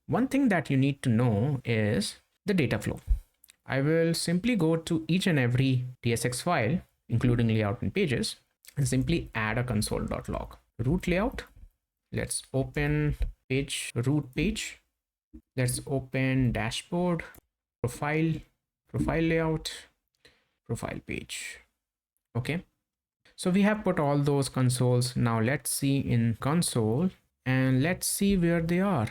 one thing that you need to know is the data flow. I will simply go to each and every TSX file, including layout and pages, and simply add a console.log. Root layout. Let's open page, root page. Let's open dashboard, profile layout, profile page. Okay. So we have put all those consoles. Now let's see in console and let's see where they are.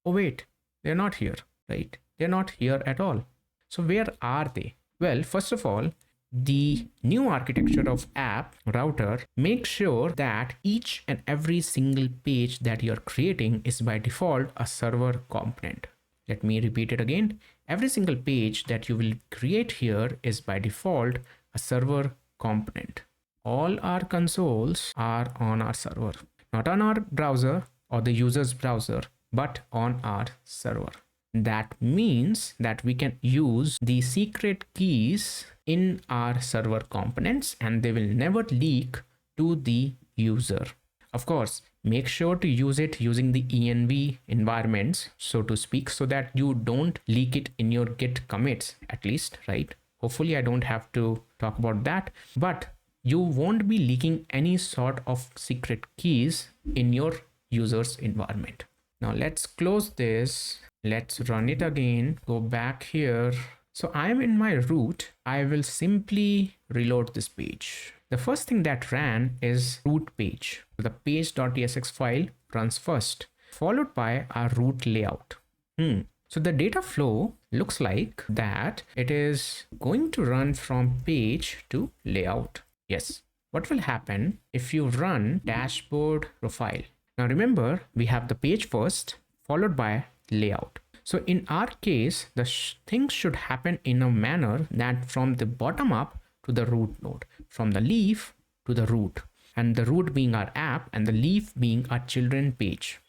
Oh wait, they're not here, right? They're not here at all. So where are they? Well, first of all, the new architecture of app router makes sure that each and every single page that you're creating is by default a server component. Let me repeat it again. Every single page that you will create here is by default a server component. All our consoles are on our server, not on our browser or the user's browser, but on our server. That means that we can use the secret keys in our server components and they will never leak to the user. Of course, make sure to use it using the env environments, so to speak, so that you don't leak it in your git commits, at least, right? Hopefully I don't have to talk about that, but you won't be leaking any sort of secret keys in your user's environment. Now let's close this. Let's run it again. Go back here. So I'm in my root. I will simply reload this page. The first thing that ran is root page. The page.tsx file runs first, followed by our root layout. So the data flow looks like that it is going to run from page to layout. Yes. What will happen if you run dashboard profile? Now remember, we have the page first, followed by layout. So in our case, the things should happen in a manner that from the bottom up to the root node, from the leaf to the root, and the root being our app and the leaf being our children page.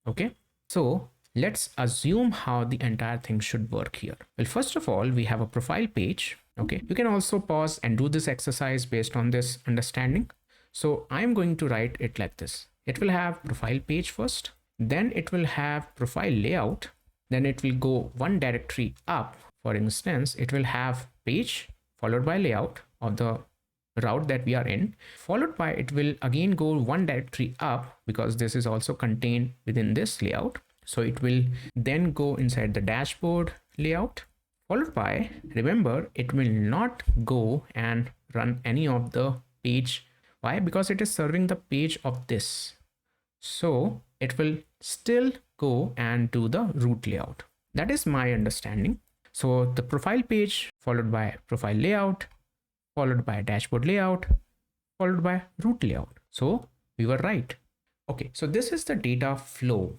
Okay. So let's assume how the entire thing should work here. Well, first of all, we have a profile page. Okay. You can also pause and do this exercise based on this understanding. So I'm going to write it like this. It will have profile page first, then it will have profile layout, then it will go one directory up. For instance, it will have page followed by layout of the route that we are in, followed by it will again go one directory up because this is also contained within this layout. So it will then go inside the dashboard layout, followed by, remember, it will not go and run any of the page. Why? Because it is serving the page of this. So it will still go and do the root layout. That is my understanding. So the profile page followed by profile layout, followed by dashboard layout, followed by root layout. So we were right. Okay, so this is the data flow.